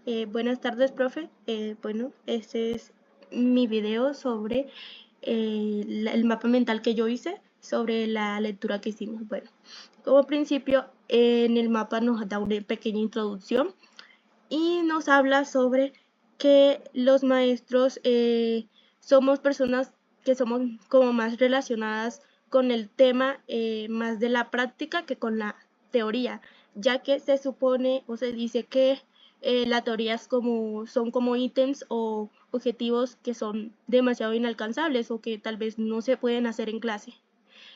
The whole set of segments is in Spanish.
Buenas tardes, profe. Bueno, este es mi video sobre el mapa mental que yo hice sobre la lectura que hicimos. Bueno, como principio, en el mapa nos da una pequeña introducción y nos habla sobre que los maestros somos personas que somos como más relacionadas con el tema más de la práctica que con la teoría, ya que se supone o se dice que la teoría son como ítems o objetivos que son demasiado inalcanzables o que tal vez no se pueden hacer en clase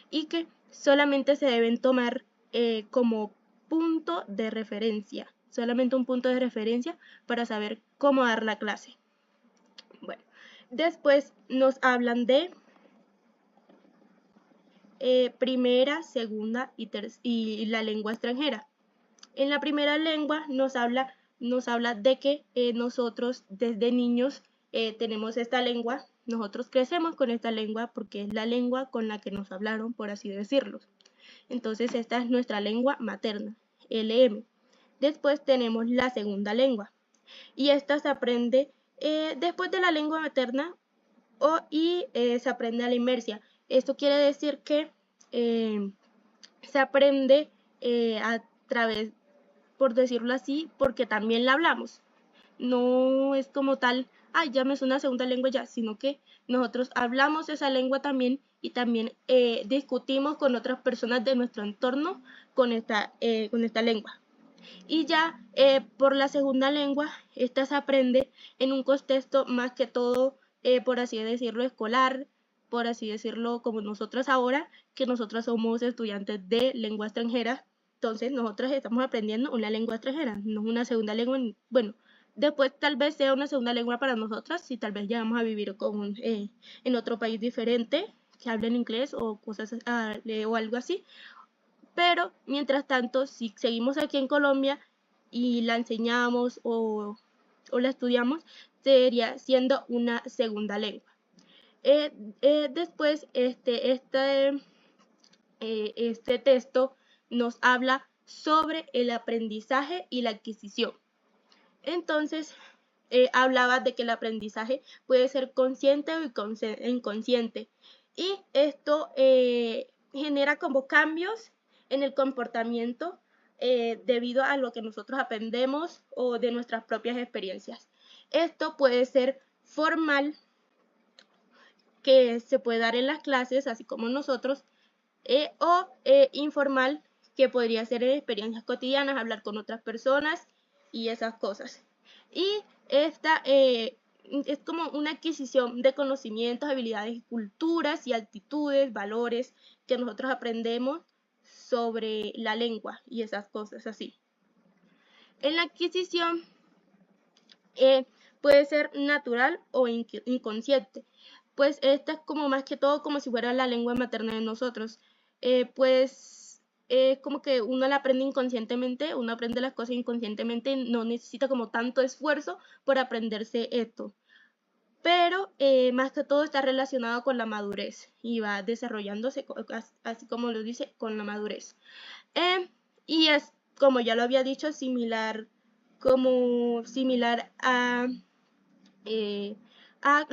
y que solamente se deben tomar como punto de referencia, solamente un punto de referencia para saber cómo dar la clase. Bueno, después nos hablan de primera, segunda y la lengua extranjera. En la primera lengua nos habla de que nosotros desde niños tenemos esta lengua, nosotros crecemos con esta lengua porque es la lengua con la que nos hablaron, por así decirlo. Entonces esta es nuestra lengua materna, LM. Después tenemos la segunda lengua y esta se aprende después de la lengua materna se aprende a la inmersia. Esto quiere decir que se aprende a través, por decirlo así, porque también la hablamos. No es como tal, ay, ya me es una segunda lengua ya, sino que nosotros hablamos esa lengua también y también discutimos con otras personas de nuestro entorno con esta lengua. Y ya por la segunda lengua, esta se aprende en un contexto más que todo, por así decirlo, escolar, por así decirlo, como nosotras ahora, que nosotras somos estudiantes de lengua extranjera, entonces nosotras estamos aprendiendo una lengua extranjera, no una segunda lengua, bueno, después tal vez sea una segunda lengua para nosotras, si tal vez ya vamos a vivir en otro país diferente, que hablen inglés o cosas o algo así, pero mientras tanto, si seguimos aquí en Colombia y la enseñamos o la estudiamos, sería siendo una segunda lengua. Después, este texto nos habla sobre el aprendizaje y la adquisición. Entonces, hablaba de que el aprendizaje puede ser consciente o inconsciente. Y esto genera como cambios en el comportamiento debido a lo que nosotros aprendemos o de nuestras propias experiencias. Esto puede ser formal, que se puede dar en las clases, así como nosotros, o informal, que podría ser en experiencias cotidianas, hablar con otras personas y esas cosas. Y esta es como una adquisición de conocimientos, habilidades, culturas y actitudes, valores que nosotros aprendemos sobre la lengua y esas cosas así. En la adquisición puede ser natural o inconsciente, pues esta es como más que todo como si fuera la lengua materna de nosotros. Pues es como que uno la aprende inconscientemente, uno aprende las cosas inconscientemente, no necesita como tanto esfuerzo por aprenderse esto. Pero más que todo está relacionado con la madurez y va desarrollándose, así como lo dice, con la madurez. Y es, como ya lo había dicho, similar eh, a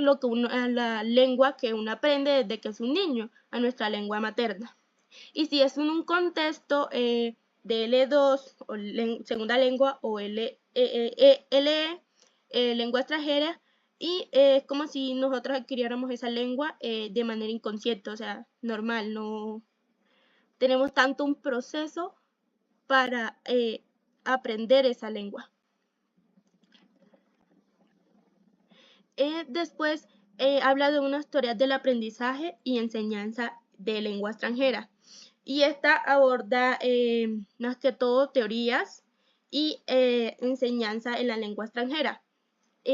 la lengua que uno aprende desde que es un niño, a nuestra lengua materna. Y si es en un contexto de L2 o segunda lengua o LE, lengua extranjera, y es como si nosotros adquiriéramos esa lengua de manera inconsciente, o sea, normal, no tenemos tanto un proceso para aprender esa lengua. Después habla de unas teorías del aprendizaje y enseñanza de lengua extranjera. Y esta aborda más que todo teorías y enseñanza en la lengua extranjera,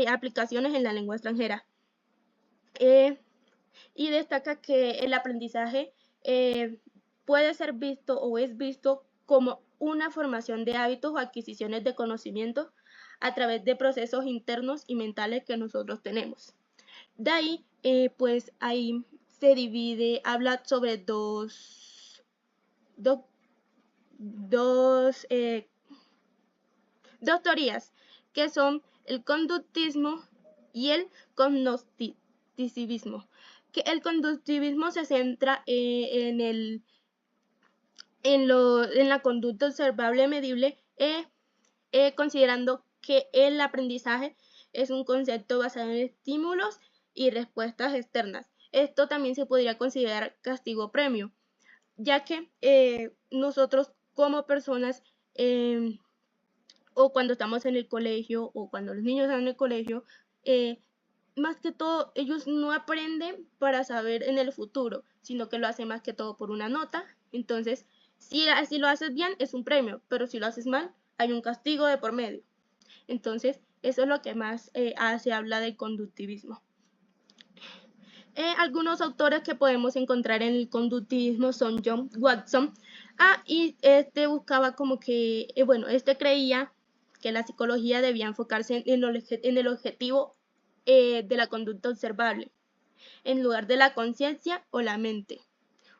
aplicaciones en la lengua extranjera. Y destaca que el aprendizaje puede ser visto o es visto como una formación de hábitos o adquisiciones de conocimientos a través de procesos internos y mentales que nosotros tenemos. De ahí, pues ahí se divide, habla sobre dos teorías, que son el conductismo y el cognoscitivismo. Que el conductivismo se centra en la conducta observable y medible, considerando que el aprendizaje es un concepto basado en estímulos y respuestas externas. Esto también se podría considerar castigo-premio, ya que nosotros como personas, o cuando estamos en el colegio, o cuando los niños están en el colegio, más que todo ellos no aprenden para saber en el futuro, sino que lo hacen más que todo por una nota. Entonces, si lo haces bien es un premio, pero si lo haces mal hay un castigo de por medio. Entonces, eso es lo que más se habla del conductivismo. Algunos autores que podemos encontrar en el conductivismo son John Watson. Y este buscaba como que, este creía que la psicología debía enfocarse en el objetivo de la conducta observable, en lugar de la conciencia o la mente.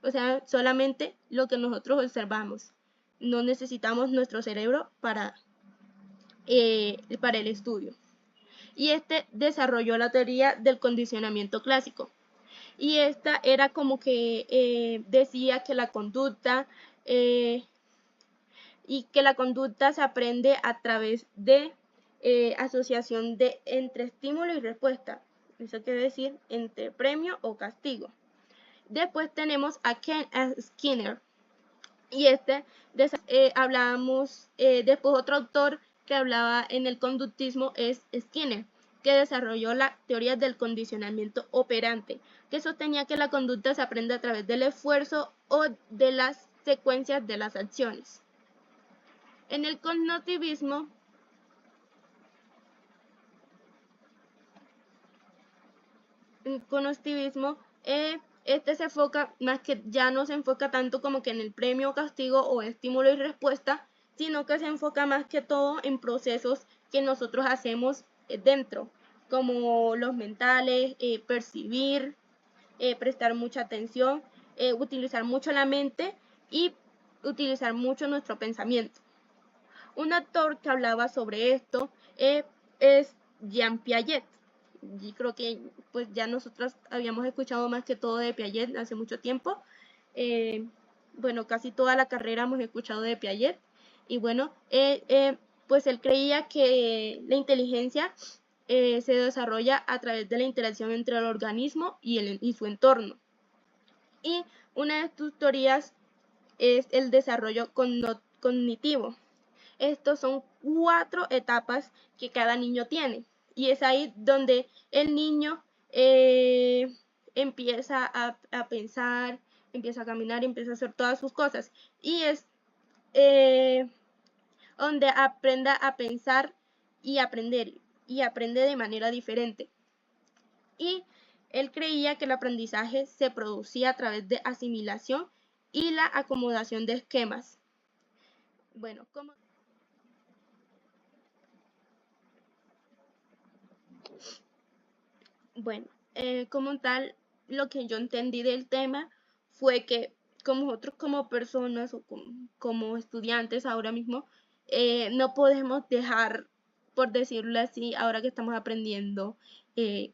O sea, solamente lo que nosotros observamos. No necesitamos nuestro cerebro para el estudio. Y este desarrolló la teoría del condicionamiento clásico. Y esta era como que decía que la conducta se aprende a través de asociación entre estímulo y respuesta. Eso quiere decir entre premio o castigo. Después tenemos a Skinner. Y hablábamos, después otro autor que hablaba en el conductismo es Skinner, que desarrolló la teoría del condicionamiento operante, que sostenía que la conducta se aprende a través del esfuerzo o de las secuencias de las acciones. En el cognitivismo, este se enfoca más que ya no se enfoca tanto como que en el premio, castigo o estímulo y respuesta, sino que se enfoca más que todo en procesos que nosotros hacemos dentro, como los mentales, percibir, prestar mucha atención, utilizar mucho la mente y utilizar mucho nuestro pensamiento. Un autor que hablaba sobre esto es Jean Piaget. Y creo que pues ya nosotros habíamos escuchado más que todo de Piaget hace mucho tiempo. Casi toda la carrera hemos escuchado de Piaget. Y pues él creía que la inteligencia se desarrolla a través de la interacción entre el organismo y su entorno. Y una de sus teorías es el desarrollo cognitivo. Estos son 4 etapas que cada niño tiene. Y es ahí donde el niño empieza a pensar, empieza a caminar, empieza a hacer todas sus cosas. Y es donde aprenda a pensar y aprender. Y aprende de manera diferente. Y él creía que el aprendizaje se producía a través de asimilación y la acomodación de esquemas. Como tal, lo que yo entendí del tema fue que como nosotros como personas o como estudiantes ahora mismo, no podemos dejar, por decirlo así, ahora que estamos aprendiendo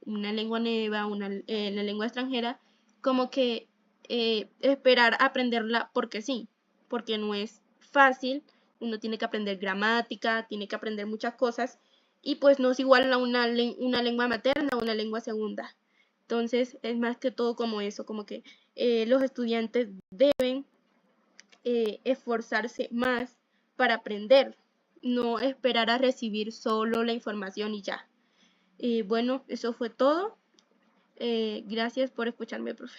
una lengua nueva, la lengua extranjera, como que esperar aprenderla porque sí, porque no es fácil. Uno tiene que aprender gramática, tiene que aprender muchas cosas, y pues no es igual a una lengua materna o una lengua segunda. Entonces es más que todo como eso, como que los estudiantes deben esforzarse más para aprender, no esperar a recibir solo la información y ya. Eso fue todo. Gracias por escucharme, profe.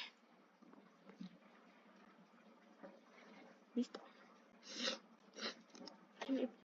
Listo.